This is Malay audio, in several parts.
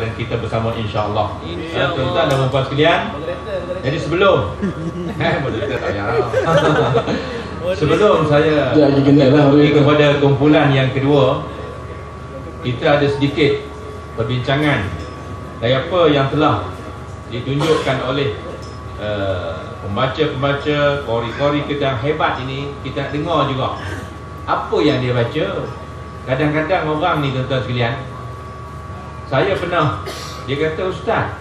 dan kita bersama insya-Allah. Tuan-tuan dan puan sekalian. Jadi sebelum moderator tak payah. Sebelum saya pergi kepada kumpulan yang kedua, kita ada sedikit perbincangan dari apa yang telah ditunjukkan oleh pembaca-pembaca, kori-kori kita yang hebat ini. Kita dengar juga apa yang dia baca. Kadang-kadang orang ni tuan-tuan sekalian, saya pernah, dia kata, "Ustaz,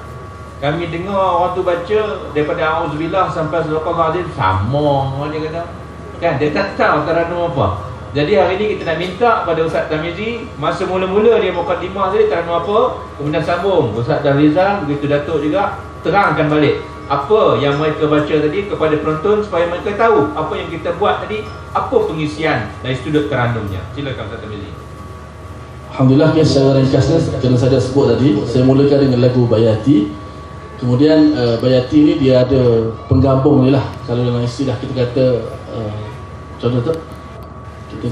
kami dengar orang tu baca daripada Auzubillah sampai Sadaqallahu Azim sama," dia kata. Kan dia tak tahu taranum apa. Jadi hari ni kita nak minta pada Ustaz Tamizi, masa mula-mula dia mukadimah tadi taranum apa, kemudian sambung Ustaz Rizal, begitu Datuk juga terangkan balik apa yang mereka baca tadi kepada penonton supaya mereka tahu apa yang kita buat tadi, apa pengisian dari sudut teranumnya. Silakan Ustaz Tamizi. Alhamdulillah, secara ringkasnya kerana saya dah sebut tadi, saya mulakan dengan lagu Bayati. Kemudian Bayati ni dia ada penggabung ni lah. Kalau dalam istilah kita kata contoh tu kita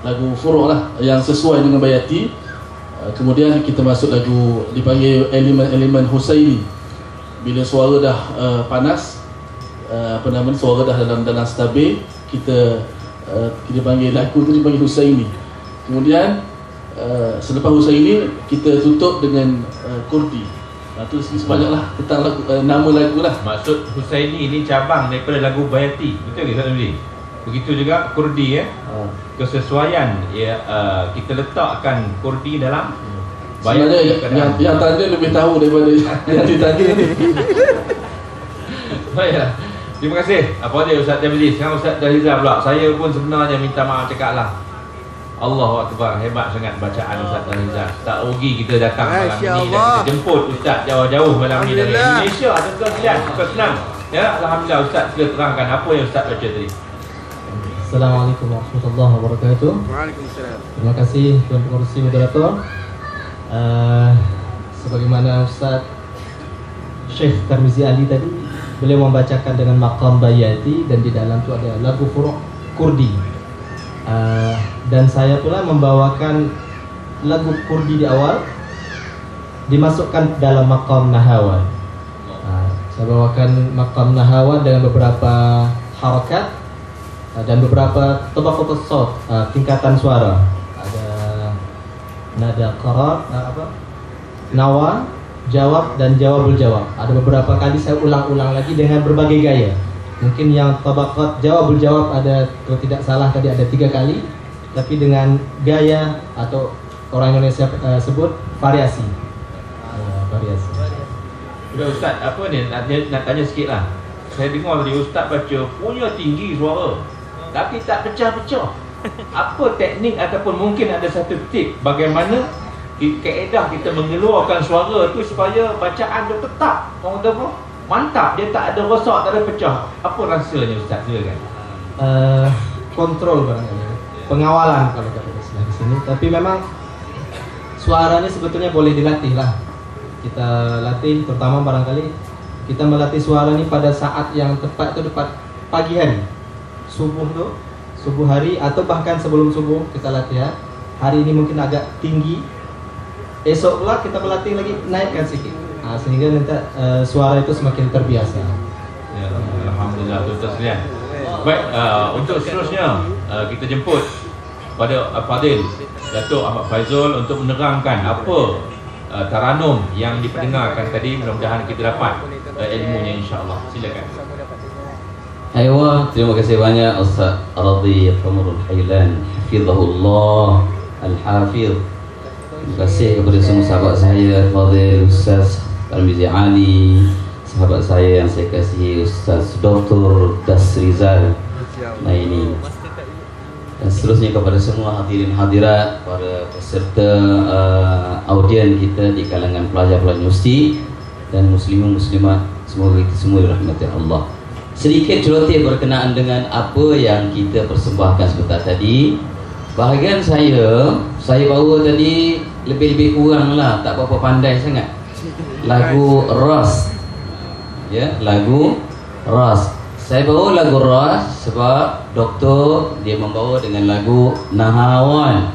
lagu furuk lah yang sesuai dengan Bayati. Kemudian kita masuk lagu dipanggil elemen-elemen Husaini. Bila suara dah panas, suara dah dalam stabil, kita panggil lagu tu dipanggil Husaini. Kemudian selepas Husaini kita tutup dengan Kurdi. Itu sebanyaklah tentang lagu, nama lagu lah. Maksud Husaini ini cabang daripada lagu Bayati, betul ke Ustaz Tamizi? Begitu juga Kurdi kesesuaian kita letakkan Kurdi dalam Bayati. Sebenarnya yang tanya lebih tahu daripada yang ditanya ni. Baiklah. Terima kasih. Apa dia Ustaz Tamizi? Sekarang Ustaz Rizal pula. Saya pun sebenarnya minta maaf cakap lah. Allahu Akbar, hebat sangat bacaan Ustaz Rizal. Tak rugi kita datang malam ni dan kita jemput Ustaz jauh-jauh malam ni dari Indonesia. Tuan-tuan sekalian, bukan senang. Ya, alhamdulillah. Ustaz sila terangkan apa yang Ustaz baca tadi. Assalamualaikum warahmatullahi wabarakatuh. Waalaikumsalam. Terima kasih Tuan Pengerusi Moderator. Sebagaimana Ustaz Syekh Tarmizi Ali tadi, beliau membacakan dengan maqam Bayati dan di dalam itu ada lagu furuk Kurdi. Dan saya pula membawakan lagu Kurdi di awal, dimasukkan dalam maqam Nahawan. Saya bawakan maqam Nahawan dengan beberapa harakat dan beberapa tabaqatus shaut, tingkatan suara. Ada nada qarar, nawa, jawab dan jawabul jawab. Ada beberapa kali saya ulang-ulang lagi dengan berbagai gaya. Mungkin yang tabaqat jawabul jawab ada, kalau tidak salah tadi ada 3 kali, tapi dengan gaya atau orang Indonesia sebut variasi. Variasi. Sudah Ustaz, apa ni nak tanya sikit lah. Saya dengar tadi Ustaz baca punya tinggi suara, tapi tak pecah-pecah. Apa teknik ataupun mungkin ada satu tip bagaimana kaedah kita mengeluarkan suara tu supaya bacaan tu tetap, orang kata apa, mantap, dia tak ada rosak, tak ada pecah. Apa rahsianya Ustaz? Silakan. Kontrol barangkali, pengawalan kalau kata istilah di sini. Tapi memang suara ni sebetulnya boleh dilatih lah. Kita latih, terutama barangkali kita melatih suara ni pada saat yang tepat, itu tepat pagi hari, subuh hari atau bahkan sebelum subuh kita latihan. Hari ini mungkin agak tinggi, esok pula kita melatih lagi, naikkan sedikit, sehingga nanti suara itu semakin terbiasa. Ya, alhamdulillah tuan-tuan sekalian. Baik, untuk seterusnya kita jemput pada Fadil Datuk Ahmad Faizul untuk menerangkan apa taranum yang diperdengarkan tadi. Mudah-mudahan kita dapat ilmunya insya-Allah. Silakan. Aywa, terima kasih banyak Ustaz Radhi Qamrul Hailan, hafizahullah al-hafiz. Terima kasih kepada semua sahabat saya, Fadil Ustaz Tarmizi Ali, sahabat saya yang saya kasihi Ustaz Dr. Das Rizal Naini, dan seterusnya kepada semua hadirin hadirat, para peserta audien kita di kalangan pelajar-pelajar universiti dan muslimin muslimat, semoga kita semua dirahmati Allah. Sedikit celoteh berkenaan dengan apa yang kita persembahkan sebentar tadi. Bahagian saya bawa tadi lebih-lebih kurang lah, tak berapa pandai sangat. Lagu Ras, ya, lagu Ras. Saya bawa lagu Ras sebab doktor dia membawa dengan lagu Nahawan.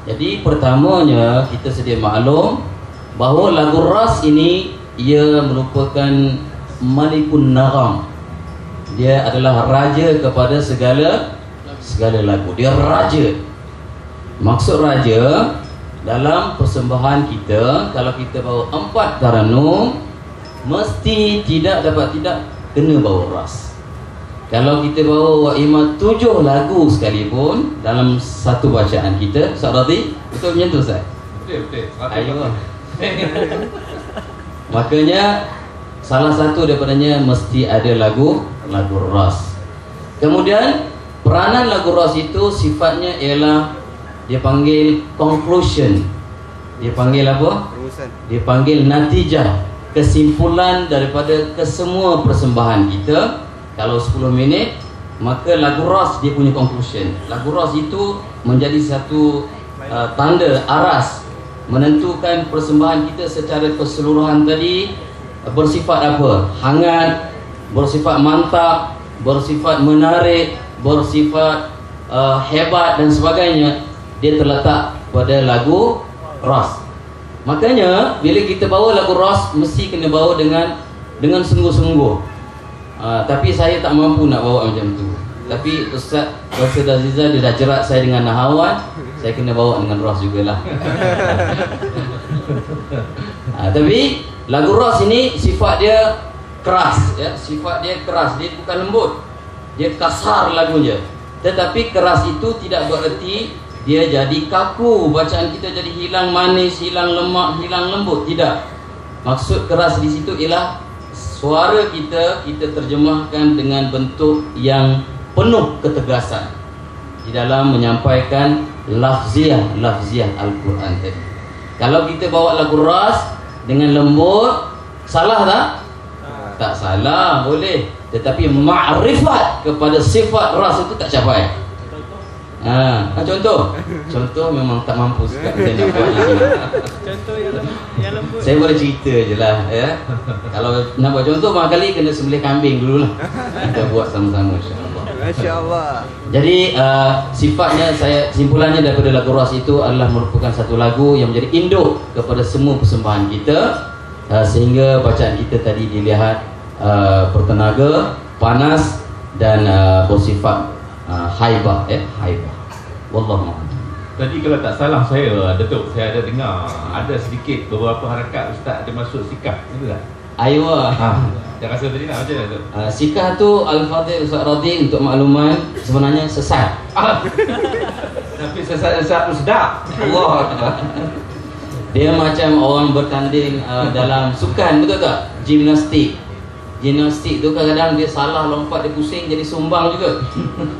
Jadi pertamanya kita sedia maklum bahawa lagu ras ini ia merupakan Malikun Nagham. Dia adalah raja kepada segala lagu. Dia raja. Maksud raja dalam persembahan kita, kalau kita bawa 4 taranum, mesti tidak kena bawa ras. Kalau kita bawa waimah 7 lagu sekalipun dalam satu bacaan kita, Ustaz Radhi, betul macam tu Ustaz? Betul. Ayo. Makanya salah satu daripadanya mesti ada lagu ras. Kemudian peranan lagu ras itu sifatnya ialah dia panggil conclusion. Dia panggil apa? Dia panggil natijah, kesimpulan daripada kesemua persembahan kita. Kalau 10 minit, maka lagu ras dia punya conclusion. Lagu ras itu menjadi satu tanda aras menentukan persembahan kita secara keseluruhan tadi bersifat apa? Hangat, bersifat mantap, bersifat menarik, bersifat hebat dan sebagainya. Dia terletak pada lagu ras. Makanya bila kita bawa lagu ras mesti kena bawa dengan sungguh-sungguh. Tapi saya tak mampu nak bawa macam tu. Tapi Ustaz Aziza dia dah jerat saya dengan nahawan, saya kena bawa dengan ras jugalah. Tapi lagu ras ini sifat dia keras, ya, sifat dia keras, dia bukan lembut. Dia kasar lagunya. Tetapi keras itu tidak bererti dia jadi kaku, bacaan kita jadi hilang manis, hilang lemak, hilang lembut, tidak. Maksud keras di situ ialah suara kita terjemahkan dengan bentuk yang penuh ketegasan di dalam menyampaikan lafziah Al-Quran tadi. Kalau kita bawa lagu ras dengan lembut, salah tak? Tak salah, boleh. Tetapi ma'rifat kepada sifat ras itu tak capai. Contoh memang tak mampu sekali saya nak buat di sini. Contoh yang lembut. Saya boleh cerita je lah, ya. Kalau nak buat contoh, barangkali kena sembelih kambing dulu lah. Kita buat sama-sama, insya-Allah. Masya-Allah. Jadi sifatnya, simpulannya daripada lagu ras itu adalah merupakan satu lagu yang menjadi induk kepada semua persembahan kita, sehingga bacaan kita tadi dilihat bertenaga, panas dan bersifat haibah, haibah. Wallahu a'lam. Tadi kalau tak salah saya, Datuk, saya ada dengar ada sedikit beberapa harakat Ustaz ada masuk sikap, betul tak? Aywa. Saya rasa tadi nak macam mana tu? Sikah tu Al-Fadhil Ustaz Radhi untuk makluman sebenarnya sesat. Tapi sesat pun sedap. Allah. Dia macam orang bertanding dalam sukan, betul tak? Gimnastik tu kadang-kadang dia salah lompat, dia pusing, jadi sumbang juga.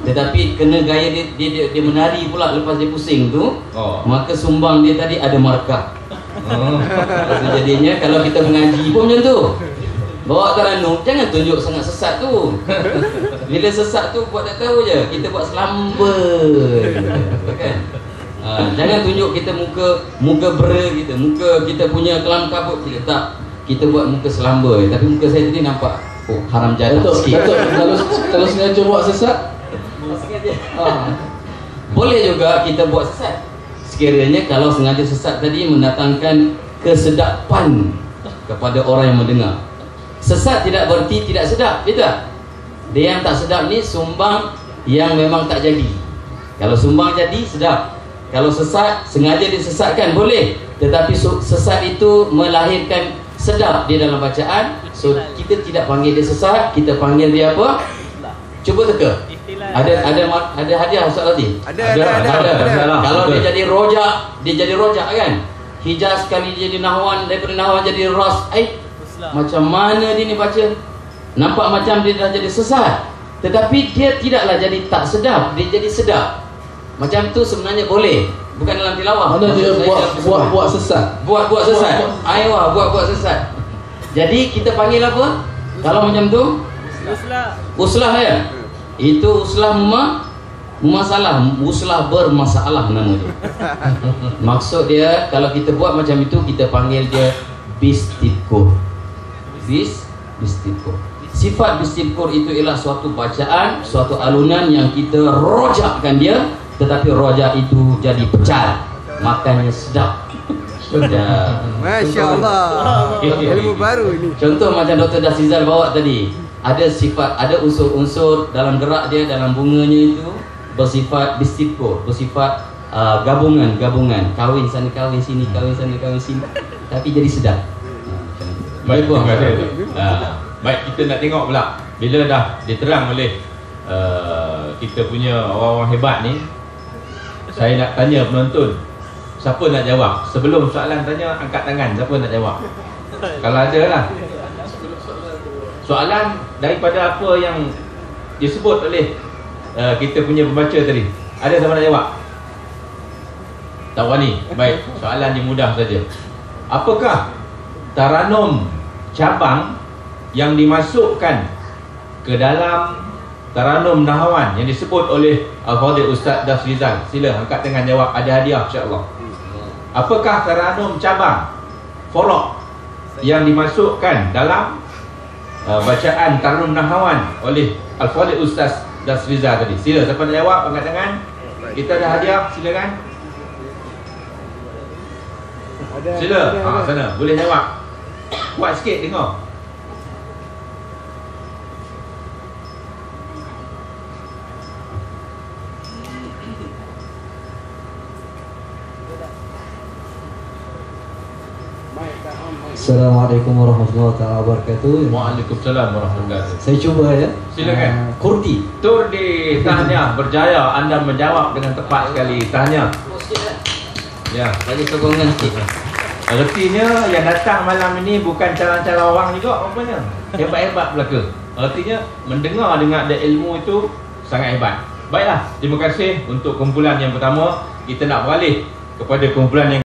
Tetapi kena gaya dia menari pula lepas dia pusing tu, maka sumbang dia tadi ada markah. Jadinya kalau kita mengaji pun macam tu, bawa taranum jangan tunjuk sangat sesat tu. Bila sesat tu buat tak tahu je, kita buat selamber, kan? Jangan tunjuk kita muka bera kita, muka kita punya kelam kabut kita, tak. Kita buat muka selamba, tapi muka saya tadi nampak haram jadah sikit. Kalau sengaja buat sesat, boleh juga kita buat sesat. Sekiranya kalau sengaja sesat tadi mendatangkan kesedapan kepada orang yang mendengar. Sesat tidak berarti tidak sedap, betul tak? Dia yang tak sedap ni sumbang yang memang tak jadi. Kalau sumbang jadi sedap. Kalau sesat sengaja disesatkan boleh, tetapi sesat itu melahirkan sedap di dalam bacaan. So kita tidak panggil dia sesat, kita panggil dia apa? Cuba teka. Ada hadiah Ustaz Radhi? Ada. Kalau dia jadi rojak, kan? Hijaz sekali dia jadi nahwan, daripada nahwan jadi ras. Macam mana dia ni baca? Nampak macam dia dah jadi sesat, tetapi dia tidaklah jadi tak sedap, dia jadi sedap. Macam tu sebenarnya boleh, bukan dalam tilawah. Mana dia buat sesat? Buat sesat. Aywa, buat sesat. Jadi kita panggil apa? Kalau macam tu? Uslah ya. Itu uslah masalah, uslah bermasalah nama dia. Maksud dia kalau kita buat macam itu, kita panggil dia bistidkur. Bistidkur. Sifat bistidkur itu ialah suatu bacaan, suatu alunan yang kita rojakkan dia, tetapi rojak itu jadi pecal. makannya sedap. Masya Allah. Ilmu baru ini. Contoh macam Dr. Dasizal bawa tadi, ada sifat, ada unsur-unsur dalam gerak dia, dalam bunganya itu bersifat distipur, bersifat gabungan, kahwin sana kahwin sini, kahwin sana kahwin sini, tapi jadi sedap. Baik, terima kasih. Baik, kita nak tengok pula bila dah diterang oleh kita punya orang-orang hebat ni. Saya nak tanya penonton, siapa nak jawab? Sebelum soalan tanya, angkat tangan. Siapa nak jawab? Kalau ada lah. Soalan daripada apa yang disebut oleh kita punya pembaca tadi. Ada siapa nak jawab? Tak berani. Baik, soalan ni mudah saja. Apakah taranum cabang yang dimasukkan ke dalam taranum Nahawan yang disebut oleh Al-Fadhil Ustaz Dasrizal? Sila angkat tangan jawab, ada hadiah insya-Allah. Apakah taranum cabang forok yang dimasukkan dalam bacaan taranum Nahawan oleh Al-Fadhil Ustaz Dasrizal tadi? Sila, siapa nak jawab angkat tangan. Kita ada hadiah, silakan. Sila, sana boleh jawab. Kuat sikit dengar. Assalamualaikum warahmatullahi wabarakatuh. Waalaikumsalam warahmatullahi wabarakatuh. Saya cuba ya. Silakan. Kurdi. Turdi, tahniah, berjaya anda menjawab dengan tepat sekali. Tahniah. Ya, Bagi sokongan sikit. artinya yang datang malam ini bukan calon-calon orang juga rupanya. Hebat-hebat belaka. Artinya mendengar dengan ada ilmu itu sangat hebat. Baiklah, terima kasih untuk kumpulan yang pertama. Kita nak beralih kepada kumpulan yang